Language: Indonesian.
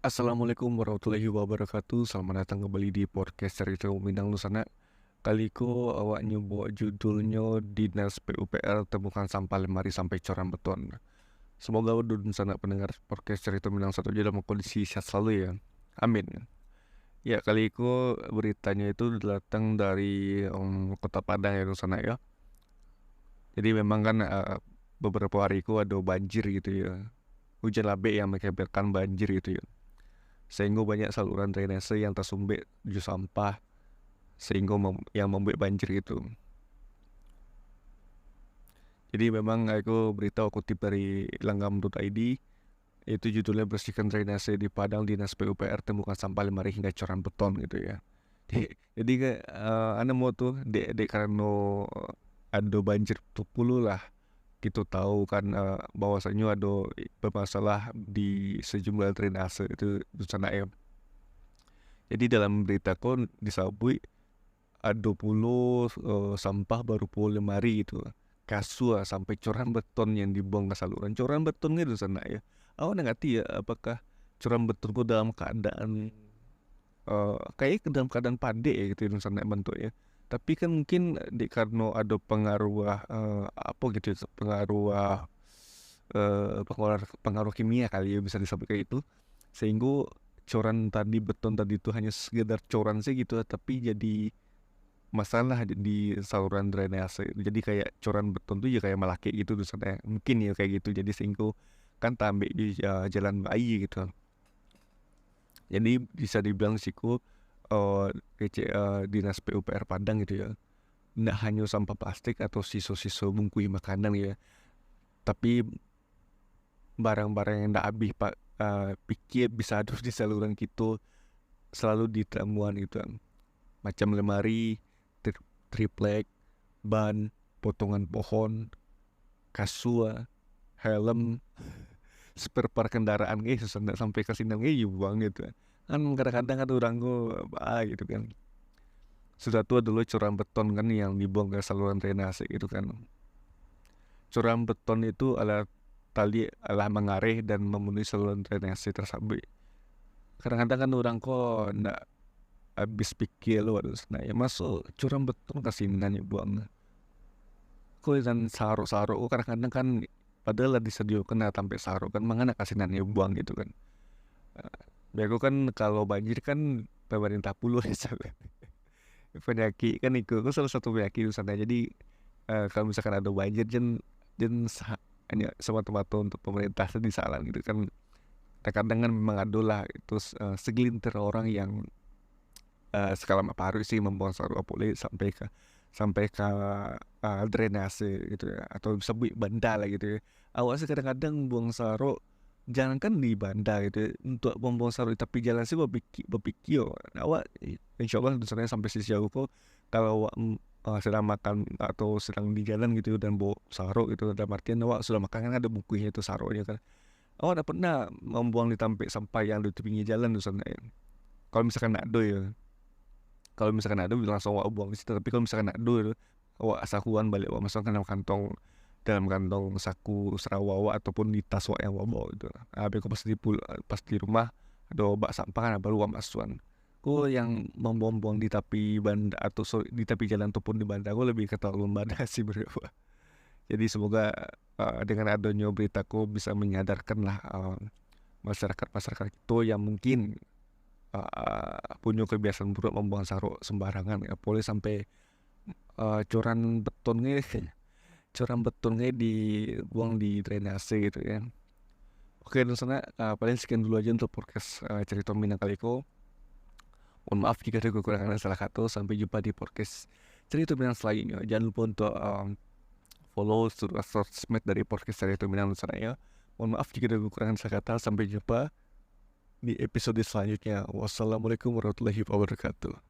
Assalamualaikum warahmatullahi wabarakatuh. Selamat datang kembali di podcast Cerita Minang Nusana. Kali ko awak nyebut judulnya Dinas PUPR temukan sampah lemari sampai coran beton. Semoga dudun sana pendengar podcast Cerita Minang satu dalam kondisi sehat selalu ya. Amin. Ya, kali ko beritanya itu datang dari Kota Padang ya Nusana ya. Jadi memang kan beberapa hari ko ada banjir gitu ya. Hujan labik yang mengakibatkan banjir gitu ya. Sehingga banyak saluran drainase yang tersumbat di sampah sehingga yang membuat banjir itu. Jadi memang aku beritahu kutip dari langgam.id, itu judulnya bersihkan drainase di Padang, Dinas PUPR temukan sampah lemari hingga coran beton gitu ya. Jadi anda mau tuh dek karena ada banjir tuh puluh lah, kita tahu kan bahwasanya ada bermasalah di sejumlah drainase itu di sana ya. Jadi dalam berita kon disabui ada puluh sampah baru puluh lemari itu kasua sampai coran beton yang dibuang ke saluran. Coran betonnya di sana ya. Awak ngerti ya apakah coran beton itu dalam keadaan kayak dalam keadaan pandai ya gitu di sana bentuknya. Tapi kan mungkin karena ada pengaruh apa gitu pengaruh pengaruh kimia kali ya bisa disebut kayak itu, sehingga coran tadi beton tadi itu hanya sekedar coran sih gitu, tapi jadi masalah di saluran drainase. Jadi kayak coran beton tuh ya kayak melaki gitu tuh sana mungkin ya kayak gitu, jadi sehingga kan tambah di jalan bayi gitu. Jadi bisa dibilang siku Dinas PUPR Padang gitu ya, nggak hanya sampah plastik atau sisa-sisa bungkus makanan ya, tapi barang-barang yang nggak habis pak pikir bisa ada di saluran kita selalu ditemuan gitu kan. Macam lemari, triplek, ban, potongan pohon, kasua, helm, spare part kendaraan sampai ke sini buang gitu kan. Kadang-kadang ada orang gitu kan. Sudah tua dulu coran beton kan yang dibuang ke saluran drainase gitu kan. Coran beton itu adalah tali mengalir dan memenuhi saluran drainase tersebut. Kadang-kadang kan orang kok ndak habis pikir lu harus ya masuk coran beton kasinan ya buang. Kok dan saruk-saruk kadang-kadang kan padahal disediakan sampai saruk kan mangana kasinan ya buang gitu kan. Bego kan kalau banjir kan pemerintah puluh ya penyakit kan itu salah satu penyakit di sana. Jadi kalau misalkan ada banjir jen hanya semata-mata untuk pemerintah di salah gitu kan. Kadang kan memang ada lah itu segelintir orang yang skala paru sih membuang saruk apole sampai ke drainase gitu ya, atau sebut benda lah gitu ya. Awak sih kadang-kadang buang saruk jangan kan di banda gitu ya, untuk buang saruk tapi jalan sih berpikir awak insyaallah misalnya sampai sejauh kok kalau awak sedang makan atau sedang di jalan gitu dan bawa saruk gitu, dalam artian awak sudah makan kan ada bukunya itu saruknya kan, awak tidak pernah membuang di tempat sampah yang di pinggir jalan tuh sana ya. Kalau misalkan ada ya, kalau misalkan ada langsung awak buang di situ, tapi kalau misalkan ada awak sakuan balik awak masukkan dalam kantong saku serawa ataupun di tas yang bawa gitu. Habis pas pas di rumah ada bak sampah kan baru masukkan. Ku yang membuang-buang di tepi banda atau di tepi jalan ataupun di banda, aku lebih ketahuan banda sih bro. Jadi semoga dengan adanya beritaku bisa menyadarkan lah masyarakat itu yang mungkin punya kebiasaan buruk membuang saruk sembarangan ya, boleh sampai coran betonnya dibuang di drainase gitu ya. Oke, dan sana paling sekian dulu aja untuk podcast cerita Minang kali ko. Mohon maaf jika ada kekurangan dan salah kata. Sampai jumpa di podcast cerita Minang selanjutnya. Jangan lupa untuk follow sosmed dari podcast cerita Minang sana ya. Mohon maaf jika ada kekurangan dan salah kata. Sampai jumpa di episode selanjutnya. Wassalamualaikum warahmatullahi wabarakatuh.